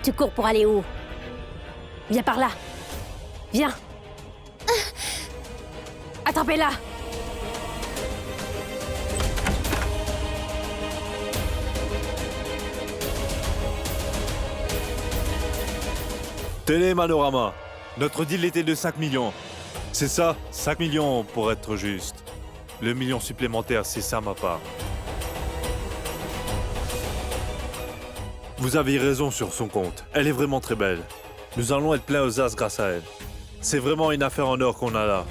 Tu cours pour aller où? Viens par là. Viens. Attrapez-la. Télémanorama. Notre deal était de 5 millions. C'est ça, 5 millions pour être juste. Le million supplémentaire, c'est ça ma part. Vous avez raison sur son compte. Elle est vraiment très belle. Nous allons être pleins aux as grâce à elle. C'est vraiment une affaire en or qu'on a là.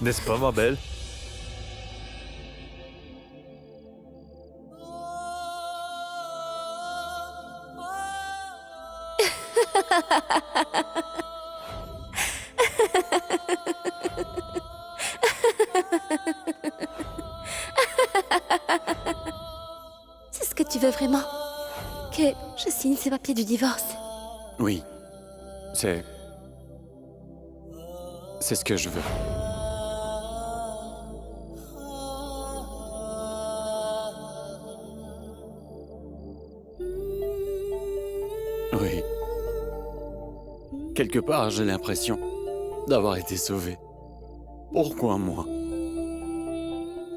N'est-ce pas, ma belle? C'est ce que tu veux vraiment? Que je signe ces papiers du divorce? Oui. C'est ce que je veux. Oui. Quelque part, j'ai l'impression d'avoir été sauvé. Pourquoi moi?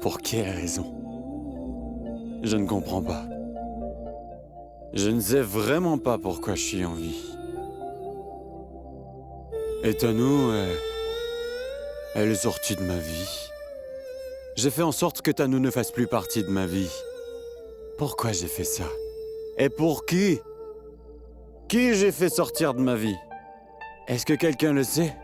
Pour quelle raison? Je ne comprends pas. Je ne sais vraiment pas pourquoi je suis en vie. Et Tanou, elle est sortie de ma vie. J'ai fait en sorte que Tanou ne fasse plus partie de ma vie. Pourquoi j'ai fait ça? Et pour qui? Qui j'ai fait sortir de ma vie? Est-ce que quelqu'un le sait?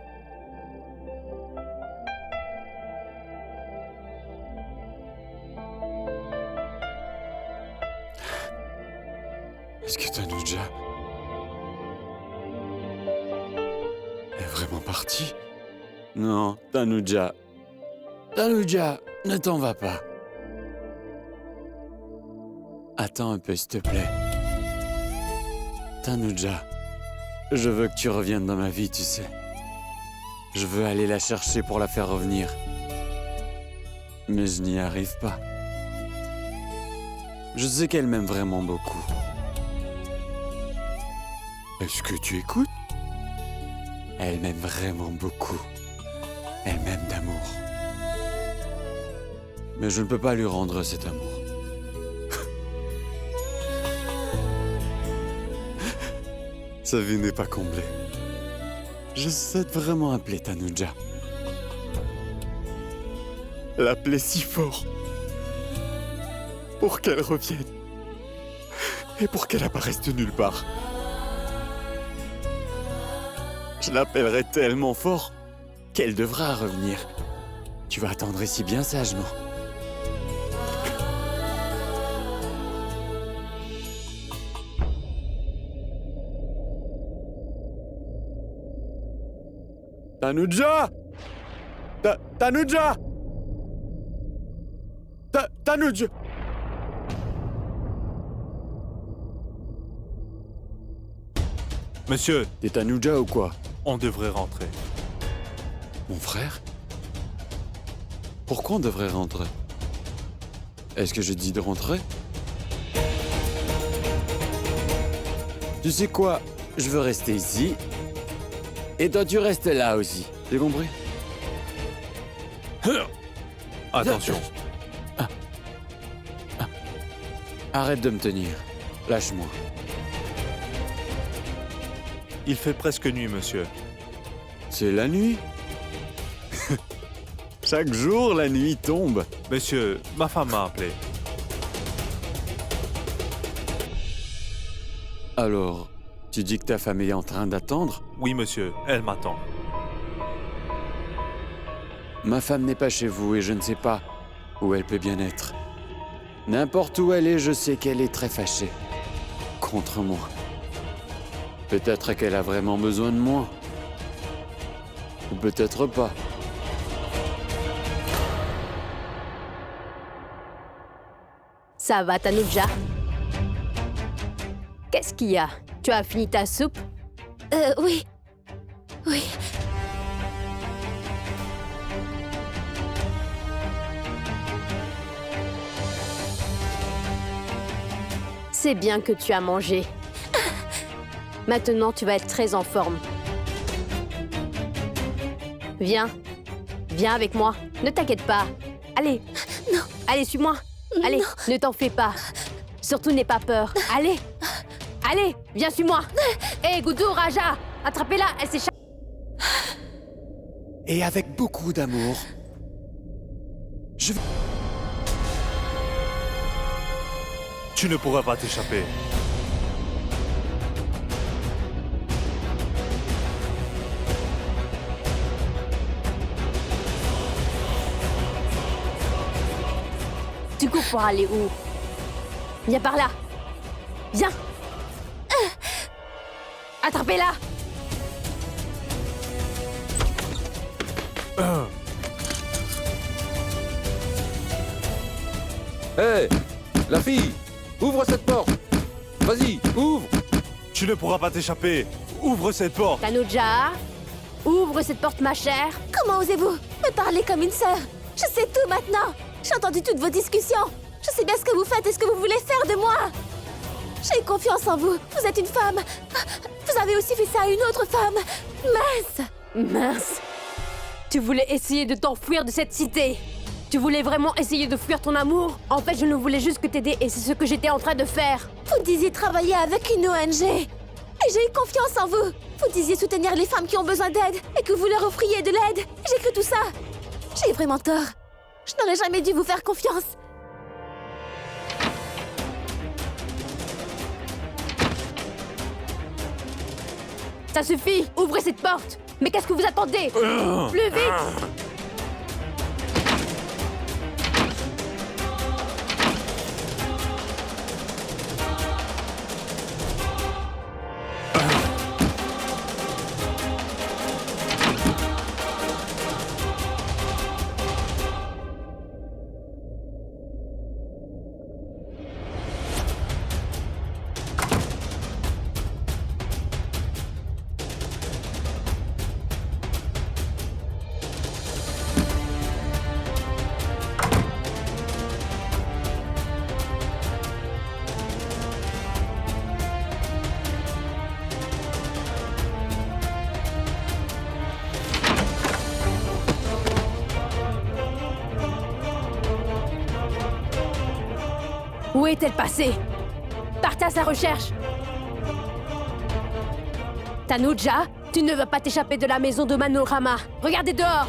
Est-ce que Tanuja est vraiment partie? Non, Tanuja. Tanuja, ne t'en va pas. Attends un peu, s'il te plaît. Tanuja, je veux que tu reviennes dans ma vie, tu sais. Je veux aller la chercher pour la faire revenir. Mais je n'y arrive pas. Je sais qu'elle m'aime vraiment beaucoup. Est-ce que tu écoutes? Elle m'aime vraiment beaucoup. Elle m'aime d'amour. Mais je ne peux pas lui rendre cet amour. Sa vie n'est pas comblée. Je souhaite vraiment appeler Tanuja. L'appeler si fort. Pour qu'elle revienne. Et pour qu'elle apparaisse de nulle part. Je l'appellerai tellement fort qu'elle devra revenir. Tu vas attendre ici bien sagement. Tanuja! Tanuja! Tanuja! Monsieur, T'es Tanuja ou quoi? on devrait rentrer. Mon frère? Pourquoi on devrait rentrer? Est-ce que j'ai dit de rentrer? Tu sais quoi? Je veux rester ici. Et toi, tu restes là aussi. J'ai compris? Attention. Arrête de me tenir. Lâche-moi. Il fait presque nuit, monsieur. C'est la nuit? Chaque jour, la nuit tombe. Monsieur, ma femme m'a appelé. Alors, tu dis que ta femme est en train d'attendre? Oui, monsieur, elle m'attend. Ma femme n'est pas chez vous et je ne sais pas où elle peut bien être. N'importe où elle est, je sais qu'elle est très fâchée. Contre moi. Peut-être qu'elle a vraiment besoin de moi. Ou peut-être pas. Ça va, Tanuja? Qu'est-ce qu'il y a? Tu as fini ta soupe? Oui. Oui. C'est bien que tu as mangé. Maintenant, tu vas être très en forme. Viens. Viens avec moi. Ne t'inquiète pas. Allez. Non. Allez, suis-moi. Allez, Non. ne t'en fais pas. Surtout, n'aie pas peur. Allez. Allez, viens, suis-moi. Hé, Goudou, Raja, attrapez-la, elle s'échappe. Et avec beaucoup d'amour, je vais... Tu ne pourras pas t'échapper. Tu cours pour aller où? Viens par là. Viens. Attrapez-la. Hé, la fille, ouvre cette porte. Vas-y, ouvre. Tu ne pourras pas t'échapper. Ouvre cette porte. Tanuja, ouvre cette porte, ma chère. Comment osez-vous me parler comme une sœur? Je sais tout maintenant. J'ai entendu toutes vos discussions. Je sais bien ce que vous faites et ce que vous voulez faire de moi. J'ai confiance en vous. Vous êtes une femme. Vous avez aussi fait ça à une autre femme. Mince. Mince. Tu voulais essayer de t'enfuir de cette cité. Tu voulais vraiment essayer de fuir ton amour. En fait, je ne voulais juste que t'aider et c'est ce que j'étais en train de faire. Vous disiez travailler avec une ONG. Et j'ai eu confiance en vous. Vous disiez soutenir les femmes qui ont besoin d'aide et que vous leur offriez de l'aide. J'ai cru tout ça. J'ai vraiment tort. Je n'aurais jamais dû vous faire confiance. Ça suffit. Ouvrez cette porte. Mais qu'est-ce que vous attendez? Plus vite. Où est-elle passée? Partez à sa recherche. Tanuja, tu ne vas pas t'échapper de la maison de Manorama. Regardez dehors.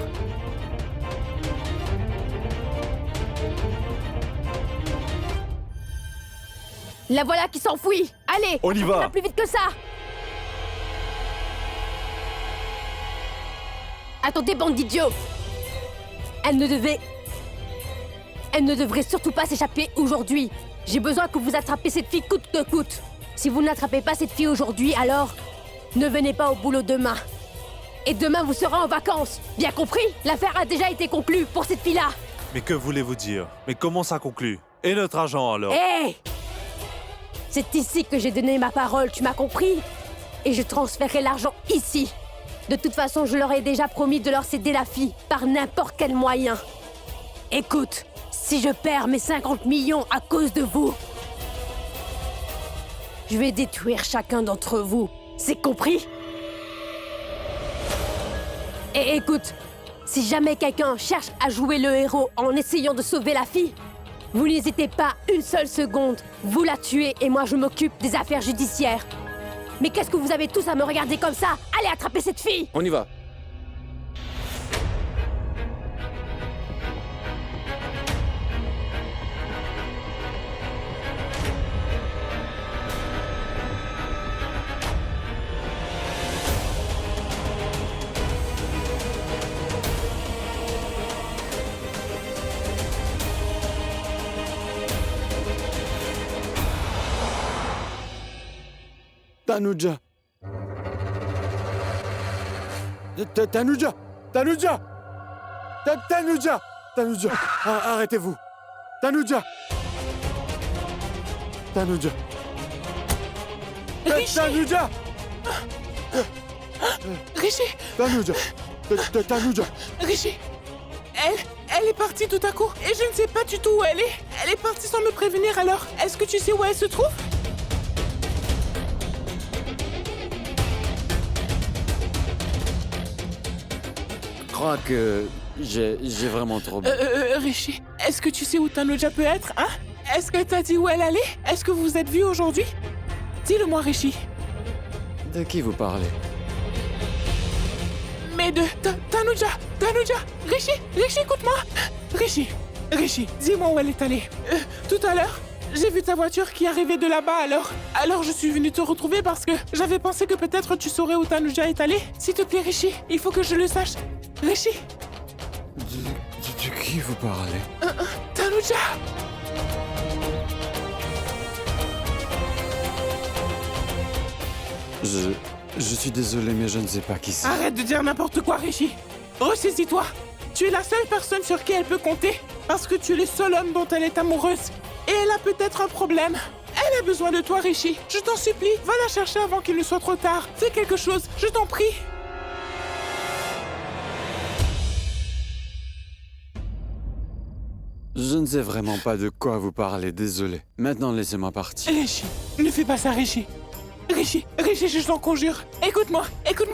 La voilà qui s'enfuit. Allez, On y va. attrapez-la plus vite que ça. Attendez, bande d'idiots. Elle ne devrait surtout pas s'échapper aujourd'hui. J'ai besoin que vous attrapiez cette fille coûte que coûte. Si vous n'attrapez pas cette fille aujourd'hui, alors ne venez pas au boulot demain. Et demain, vous serez en vacances. Bien compris? L'affaire a déjà été conclue pour cette fille-là. Mais que voulez-vous dire? Mais comment ça conclut? Et notre argent alors? Hé! C'est ici que j'ai donné ma parole, tu m'as compris? Et je transférerai l'argent ici. De toute façon, je leur ai déjà promis de leur céder la fille, par n'importe quel moyen. Écoute, si je perds mes 50 millions à cause de vous, je vais détruire chacun d'entre vous. C'est compris? Et écoute, si jamais quelqu'un cherche à jouer le héros en essayant de sauver la fille, vous n'hésitez pas une seule seconde. Vous la tuez et moi je m'occupe des affaires judiciaires. Mais qu'est-ce que vous avez tous à me regarder comme ça? Allez attraper cette fille! On y va. Tanuja. Tanuja. Tanuja. Tanuja. Tanuja. Arrêtez-vous. Tanuja. Tanuja. Tanuja. Rishi, Tanuja. Tanuja. Rishi, elle est partie tout à coup et je ne sais pas du tout où elle est. Elle est partie sans me prévenir alors. Est-ce que tu sais où elle se trouve? crois que j'ai vraiment trop bu. Rishi, est-ce que tu sais où Tanuja peut être, hein? Est-ce qu'elle t'a dit où elle allait? Est-ce que vous vous êtes vus aujourd'hui? Dis-le-moi, Rishi. De qui vous parlez? Mais de... Tanuja! Rishi, écoute-moi! Rishi, dis-moi où elle est allée. Tout à l'heure, j'ai vu ta voiture qui arrivait de là-bas, alors je suis venu te retrouver parce que j'avais pensé que peut-être tu saurais où Tanuja est allée. S'il te plaît, Rishi, il faut que je le sache. Rishi! De qui vous parlez? Tanuja! Je suis désolé, mais je ne sais pas qui c'est. Arrête de dire n'importe quoi, Rishi. Ressaisis-toi. Tu es la seule personne sur qui elle peut compter parce que tu es le seul homme dont elle est amoureuse. Et elle a peut-être un problème. Elle a besoin de toi, Rishi. Je t'en supplie, va la chercher avant qu'il ne soit trop tard. Fais quelque chose, je t'en prie. Je ne sais vraiment pas de quoi vous parlez, désolé. Maintenant, laissez-moi partir. Rishi, ne fais pas ça, Rishi. Rishi, je t'en conjure. Écoute-moi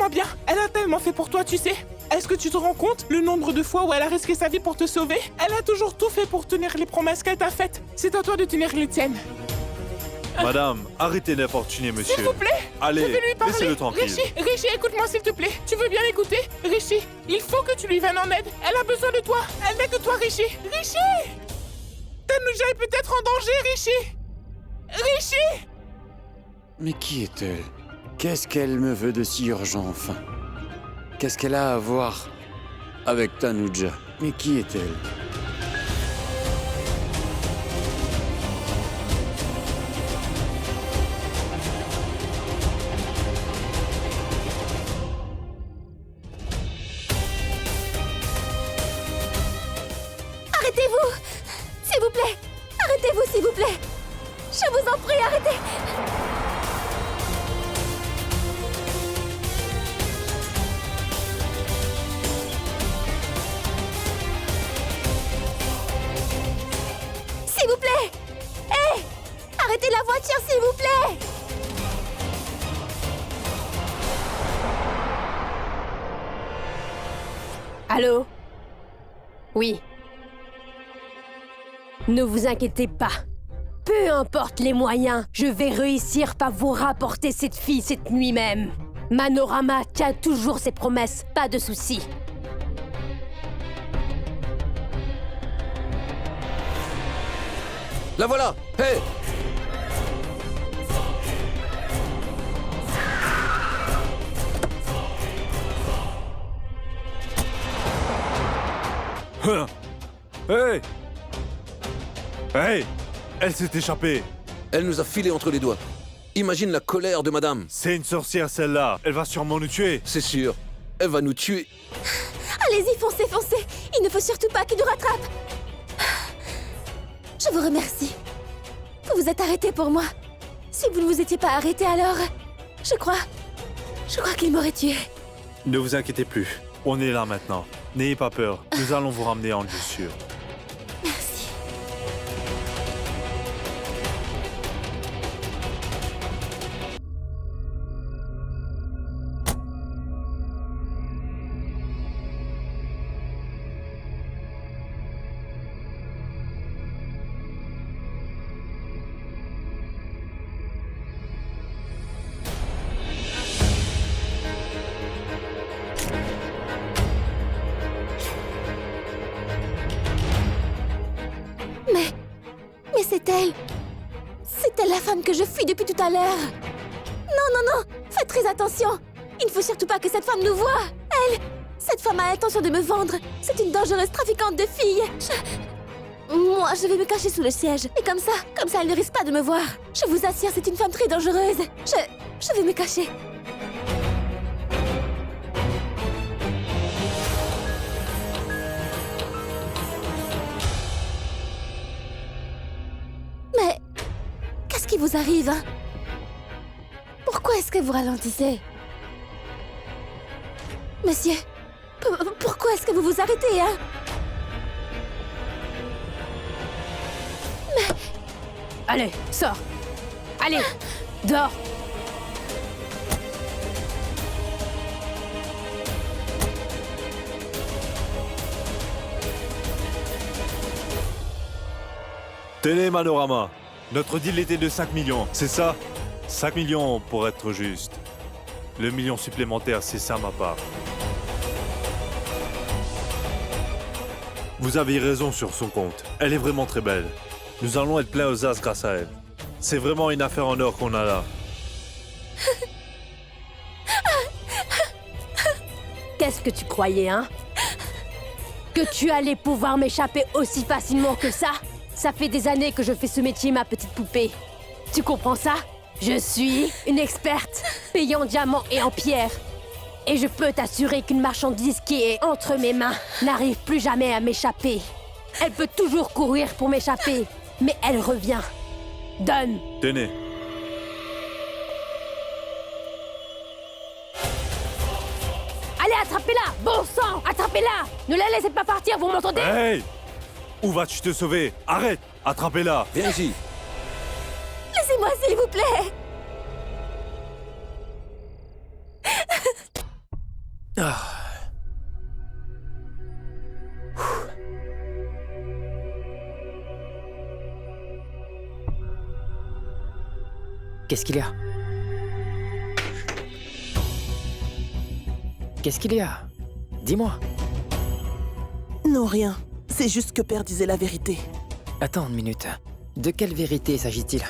bien. Elle a tellement fait pour toi, tu sais. Est-ce que tu te rends compte le nombre de fois où elle a risqué sa vie pour te sauver? Elle a toujours tout fait pour tenir les promesses qu'elle t'a faites. C'est à toi de tenir les tiennes. Madame, arrêtez d'importuner, monsieur. S'il vous plaît, Allez, je vais lui parler. laissez-le tranquille. Rishi, écoute-moi s'il te plaît. Tu veux bien l'écouter? Rishi, il faut que tu lui viennes en aide. Elle a besoin de toi. Elle n'est que toi, Rishi. Tanuja est peut-être en danger, Rishi. Mais qui est-elle? Qu'est-ce qu'elle me veut de si urgent, enfin? Qu'est-ce qu'elle a à voir avec Tanuja? Mais qui est-elle? Arrêtez-vous! S'il vous plaît! Arrêtez-vous, s'il vous plaît! Je vous en prie, arrêtez! S'il vous plaît! Hé! Arrêtez la voiture, s'il vous plaît! Allô? Oui. Ne vous inquiétez pas. Peu importe les moyens, je vais réussir par vous rapporter cette fille cette nuit même. Manorama tient toujours ses promesses, pas de soucis. La voilà! Hé! Hey! Hey! Elle s'est échappée! Elle nous a filé entre les doigts. Imagine la colère de madame. C'est une sorcière, celle-là! Elle va sûrement nous tuer! C'est sûr. Elle va nous tuer. Allez-y, foncez! Il ne faut surtout pas qu'il nous rattrape! Je vous remercie. Vous vous êtes arrêté pour moi. Si vous ne vous étiez pas arrêté, alors... Je crois qu'il m'aurait tué. Ne vous inquiétez plus. On est là maintenant. N'ayez pas peur. Nous allons vous ramener en lieu sûr. Merci. Mais c'est elle! C'est elle la femme que je fuis depuis tout à l'heure! Non! Faites très attention! Il ne faut surtout pas que cette femme nous voie! Cette femme a l'intention de me vendre! C'est une dangereuse trafiquante de filles! Moi, je vais me cacher sous le siège. Et comme ça, elle ne risque pas de me voir. Je vous assure, c'est une femme très dangereuse. Je vais me cacher. Mais qu'est-ce qui vous arrive, hein? Pourquoi est-ce que vous ralentissez? Monsieur, pourquoi est-ce que vous vous arrêtez, hein? Mais... Allez, sors. Allez, dehors. Tenez, Manorama. Notre deal était de 5 millions, c'est ça? 5 millions pour être juste. Le million supplémentaire, c'est ça ma part. Vous avez raison sur son compte. Elle est vraiment très belle. Nous allons être pleins aux as grâce à elle. C'est vraiment une affaire en or qu'on a là. Qu'est-ce que tu croyais, hein? Que tu allais pouvoir m'échapper aussi facilement que ça? Ça fait des années que je fais ce métier, ma petite poupée. Tu comprends ça? Je suis une experte, payée en diamants et en pierre. Et je peux t'assurer qu'une marchandise qui est entre mes mains n'arrive plus jamais à m'échapper. Elle peut toujours courir pour m'échapper, mais elle revient. Donne. Tenez. Allez, attrapez-la! Bon sang! Attrapez-la! Ne la laissez pas partir, vous m'entendez? Hey! Où vas-tu te sauver? Arrête! Attrapez-la! Viens ici. Laissez-moi, s'il vous plaît. Qu'est-ce qu'il y a? Qu'est-ce qu'il y a? Dis-moi. Non, rien. C'est juste que Père disait la vérité. Attends une minute. De quelle vérité s'agit-il?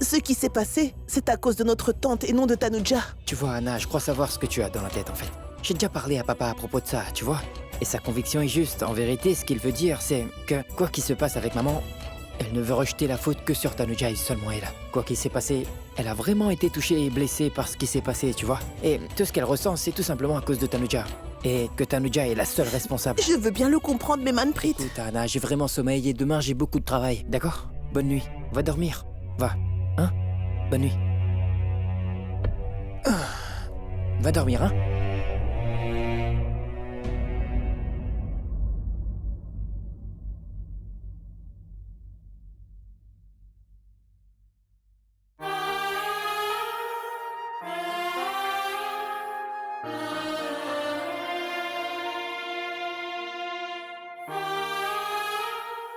Ce qui s'est passé, c'est à cause de notre tante et non de Tanuja. Tu vois, Anna, je crois savoir ce que tu as dans la tête, en fait. J'ai déjà parlé à papa à propos de ça, tu vois. Et sa conviction est juste. En vérité, ce qu'il veut dire, c'est que, quoi qu'il se passe avec maman, elle ne veut rejeter la faute que sur Tanuja et seulement elle. Quoi qu'il s'est passé, elle a vraiment été touchée et blessée par ce qui s'est passé, tu vois. Et tout ce qu'elle ressent, c'est tout simplement à cause de Tanuja. Et que Tanuja est la seule responsable. Je veux bien le comprendre, mais Manpreet... Écoute, Anna, j'ai vraiment sommeil et demain j'ai beaucoup de travail, d'accord? Bonne nuit. Va dormir. Va. Hein? Bonne nuit. Va dormir, hein?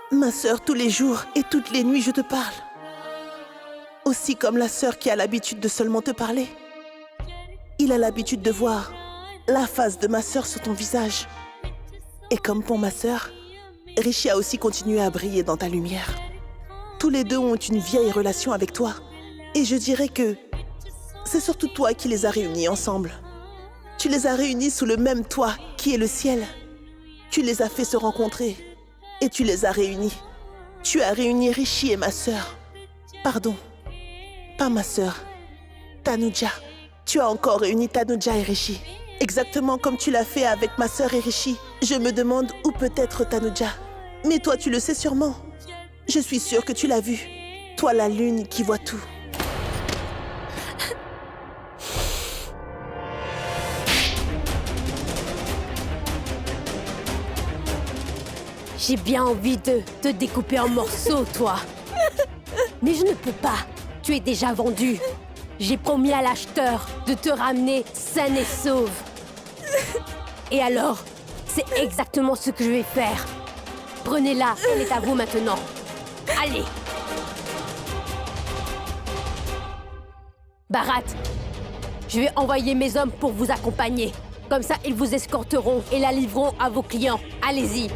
Ma sœur, tous les jours et toutes les nuits, je te parle. Aussi comme la sœur qui a l'habitude de seulement te parler. Il a l'habitude de voir la face de ma sœur sur ton visage. Et comme pour ma sœur, Rishi a aussi continué à briller dans ta lumière. Tous les deux ont une vieille relation avec toi. Et je dirais que c'est surtout toi qui les as réunis ensemble. Tu les as réunis sous le même toit qui est le ciel. Tu les as fait se rencontrer. Et tu les as réunis. Tu as réuni Rishi et ma sœur. Pardon, pas ma sœur. Tanuja. Tu as encore réuni Tanuja et Rishi. Exactement comme tu l'as fait avec ma sœur et Rishi. Je me demande où peut être Tanuja. Mais toi, tu le sais sûrement. Je suis sûre que tu l'as vu. Toi, la lune qui voit tout. J'ai bien envie de te découper en morceaux, toi. Mais je ne peux pas. Tu es déjà vendu. J'ai promis à l'acheteur de te ramener saine et sauve. Et alors, c'est exactement ce que je vais faire. Prenez-la, elle est à vous maintenant. Allez. Bharat, je vais envoyer mes hommes pour vous accompagner. Comme ça, ils vous escorteront et la livreront à vos clients. Allez-y.